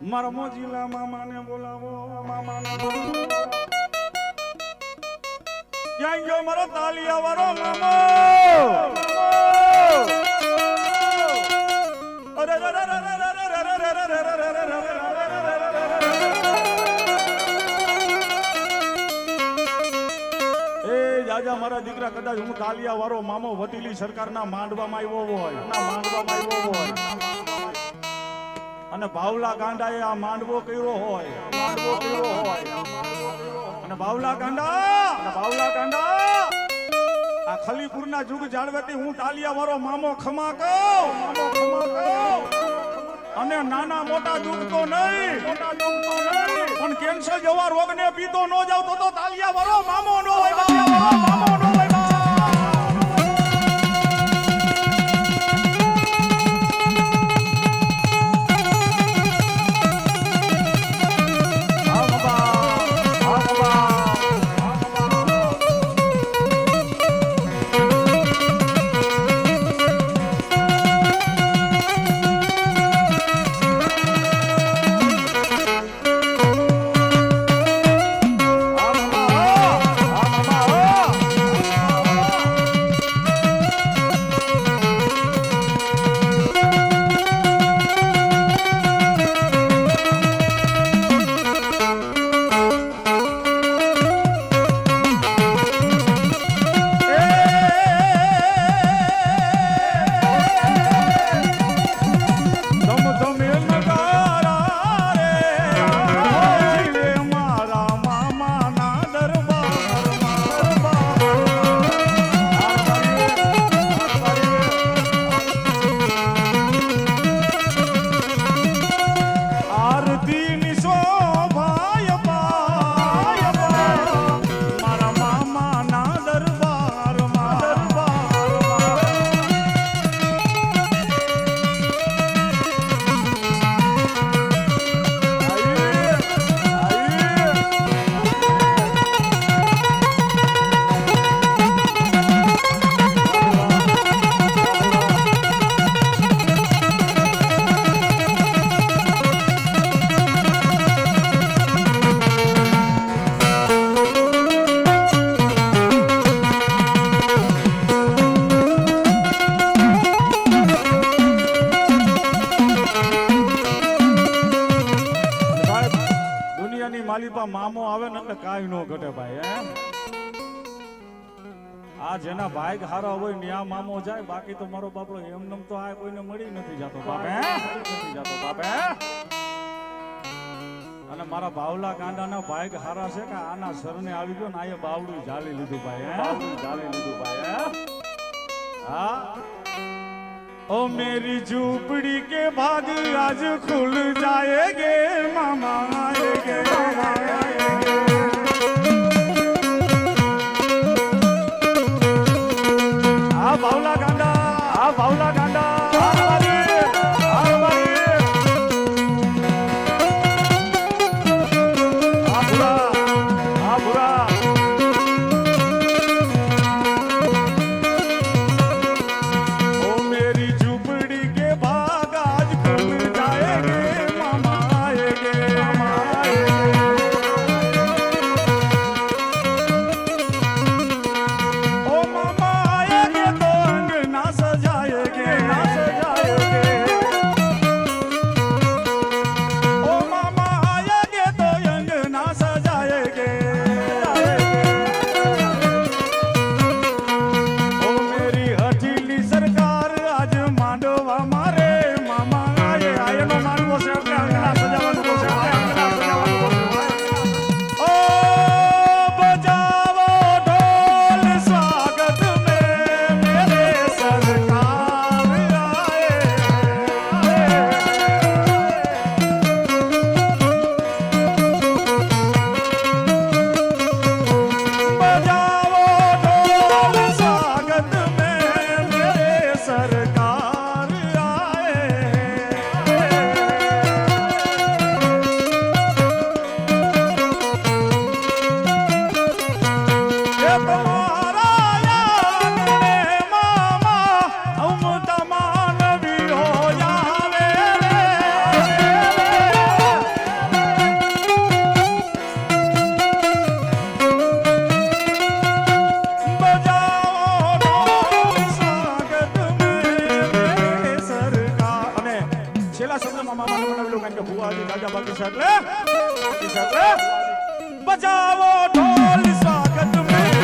મારા મોજીલા મામાને બોલાવો, મામાને બોલાવો. ક્યાં ગયો મારો તાલિયા વાળો મામો? અરે જાજા મારા દીકરા, કદાચ હું તાલિયા વાળો મામો વટીલી સરકારના માંડવામાં આવ્યો હોય, માંડવામાં આવ્યો હોય અને ભાવલા ગાંડાએ આ માંડવો કર્યો હોય, માંડવો કર્યો હોય અને ભાવલા ગાંડા આ ખલીપુરના જુગ જાળવેતી હું તાલિયા વાળો મામો ખમા કહું, મામો ખમા કહું. અને નાના મોટા દુઃખ તો નહીં, પણ કેન્સર જેવા રોગને પીતો ન જાવ તો તાલિયા વાળો મામો નો હોય, મામો નો હોય. મામો આવે ને એટલે કાઈ નો ઘટે ભાઈ. આ જેના ભાઈ હારા હોય ન્યા મામો જાય, બાકી તો મારો બાપડો એમનેમ તો આ કોઈને મળી નથી જતો બાપે, નથી જતો બાપે. અને મારા બાવલા ગાંડાના ભાઈ હારા છે કે આના સરને આવી ગયો ને આ બાવડું જાળી લીધું ભાઈ, બાવડું જાળી લીધું ભાઈ. હા ओ मेरी झूपड़ी के भाग आज खुल जाएंगे, मामा आएंगे, मामा आएंगे. आ बावला गांडा, आ बावला गांडा, आ हमारी, आ हमारी. आ बुरा, आ बुरा. છેલ્લા શબ્દમાં મામાને બનાવેલું કારણ કે ભુવાજી જાજા બાકી છે એટલે બજાવો ઢોલ સ્વાગત મેં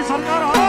સરકાર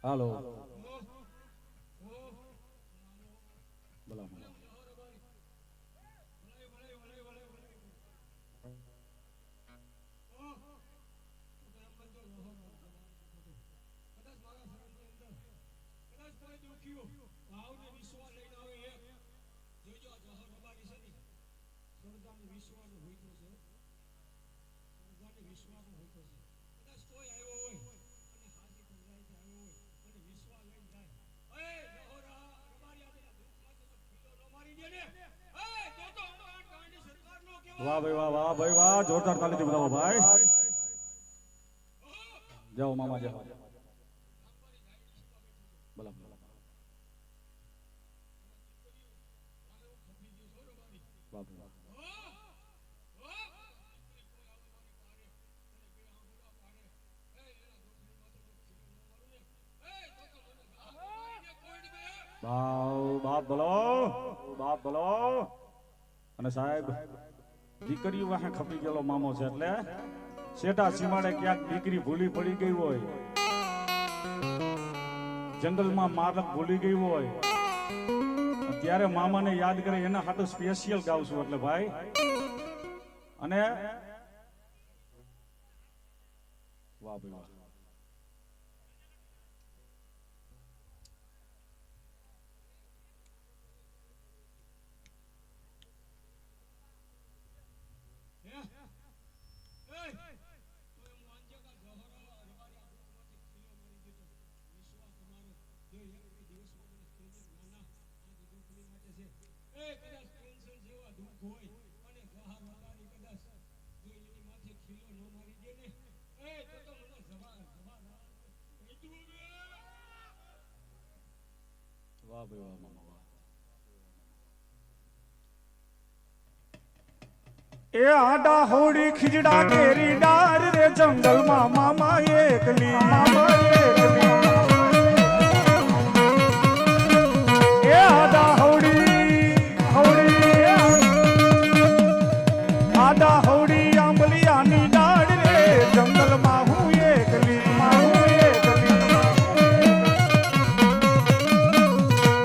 હાલો બોલો વાહ ભાઈ વાહ વાહ ભાઈ વાહ જોરદાર તાલીથી બોલાવો ભાઈ જાઓ મામા જાઓ બોલો બાપ બોલો અને સાહેબ દીકરીઓ વાહે ખપી ગયેલો મામો છે એટલે શેઠા સીમાડે ક્યાંક દીકરી ભૂલી પડી ગઈ હોય, જંગલમાં મારક ભૂલી ગઈ હોય, ત્યારે મામાને યાદ કરે એના હાટુ સ્પેશિયલ ગાવશું એટલે ભાઈ. અને વાહ ભાઈ વાહ એ આડા હોડી ખીજડા કેરી ડાર રે જંગલમાં મામા એકલી એ આડા હોડી આંબલિયાની ડાળ રે જંગલમાં હું એકલી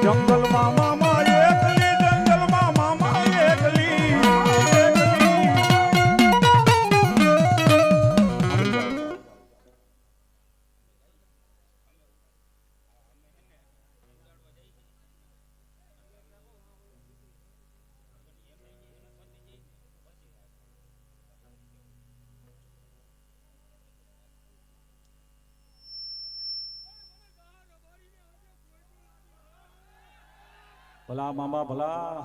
જંગલમાં મામા એકલી જંગલમાં મામા એકલી ભલા મામા ભલા.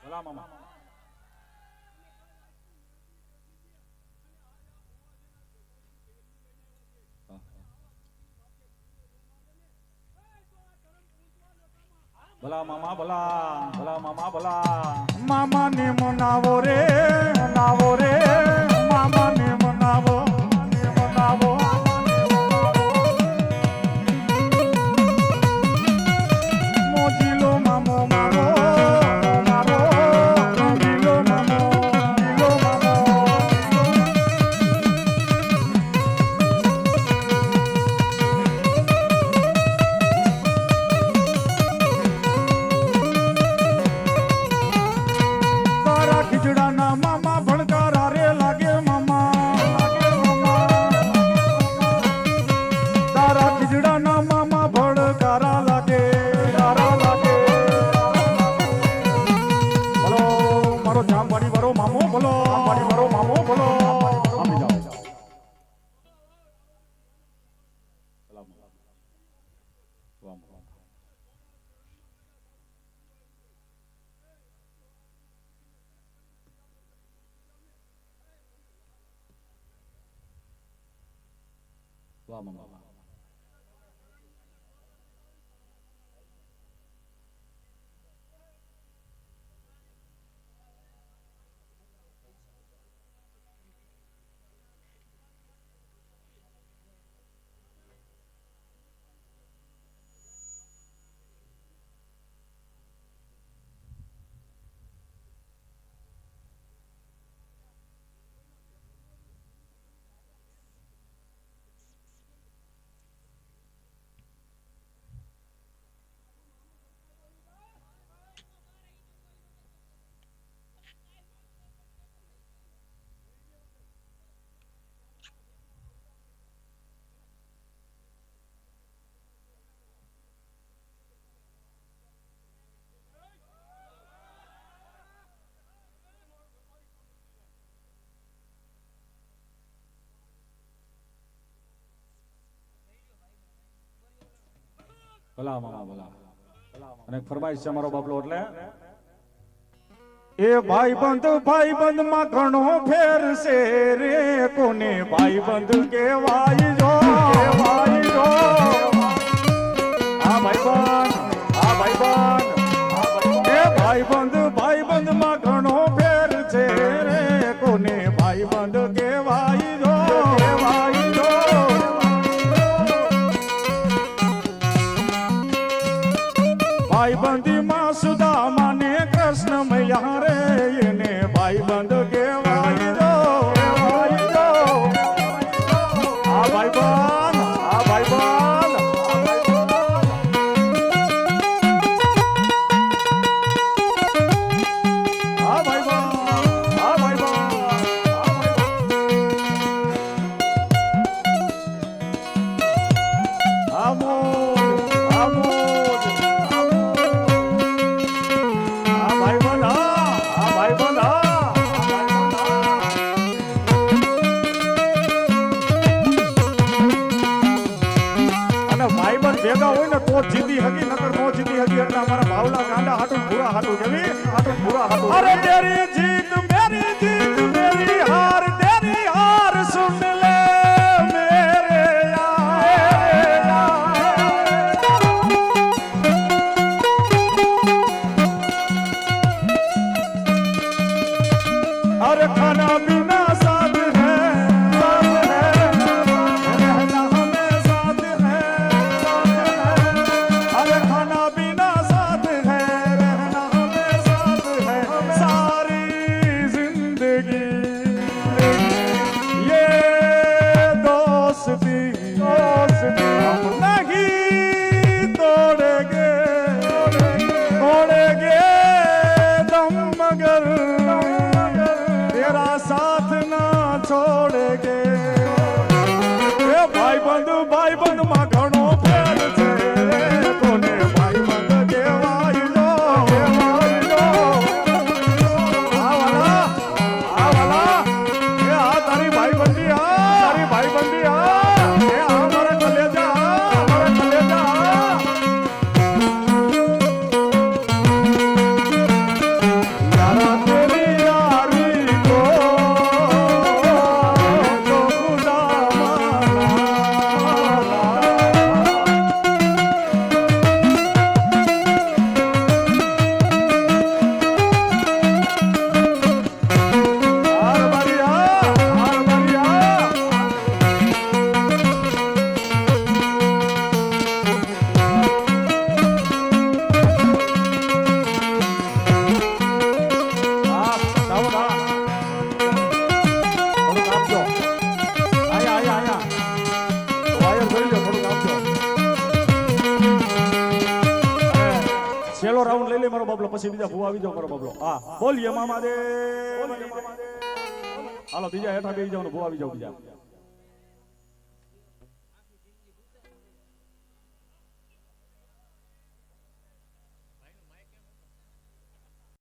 ભલા મામા. ભલા મામા ભલા. ભલા મામા ભલા. મામા ને મનાવો રે મનાવો રે. મામા ને મનાવો મનાવો. મોજીલો મામો મામો મામો. મોજીલો મામો મોજીલો મામો. તારા ખીજડાના મામા ભણકારા રે લાગે મામા લાગે મામા. તારા ખીજડાના મામા ભણકારા લાગે કારા લાગે. ભલો મારો જામવાડી વાળો મામો ભલો. જામવાડી વાળો મામો ભલો. આમી જાઓ. વાહ મામા. ભલા મામા ભલા. અને ફરમાઈશ છે અમારો બાપલો એટલે એ ભાઈબંધ માં ઘણો ફેર છે રે. કોને ભાઈબંધ કહેવાય જો કહેવાય જો. આ ભાઈબંધ એ ભાઈબંધ માં ઘણો ફેર છે રે. કોને ભાઈબંધ કહેવાય જો કહેવાય જો. ભાઈબંધી માં સુદામા ને કૃષ્ણ મૈયા રે. એને ભાઈબંધ કહેવાય જો કહેવાય જો. આ ભાઈબંધ આ ભાઈબંધ. આ ભાઈબંધ આ ભાઈબંધ. આમોદ આમોદ. ભેગા હોય ને તો જીતી હકી નકર નો જીતી હકી. એટલે અમારા ભાવલા ગાંડા હાટું પૂરા હાટું કેવી હાટું પૂરા હાટું. અરે તેરી જીત મેરી હાર તેરી હાર સુન લે મેરે यार. अरे खाना पीना साथ है रहना हमें साथ है. अरे खाना पीना साथ है रहना हमें साथ है. सारी जिंदगी ભાઈબંધ માં ઘણો ફેર છે કોને ભાઈબંધ કહેવાય જો આ વાલા એ આ તારી ભાઈબંધી એ આ મારા કલેજા યારા તેરી યારી કો તો ખુદા છેલ્લો રાઉન્ડ લઈ લે મારો બાબલો, પછી બીજા ભૂવા આવી જાવ મારો બાબલો. હા બોલીએ મામા દે. હાલો બીજા હેઠા બેસી જાવ ને ભૂવા આવી જાવ બીજા.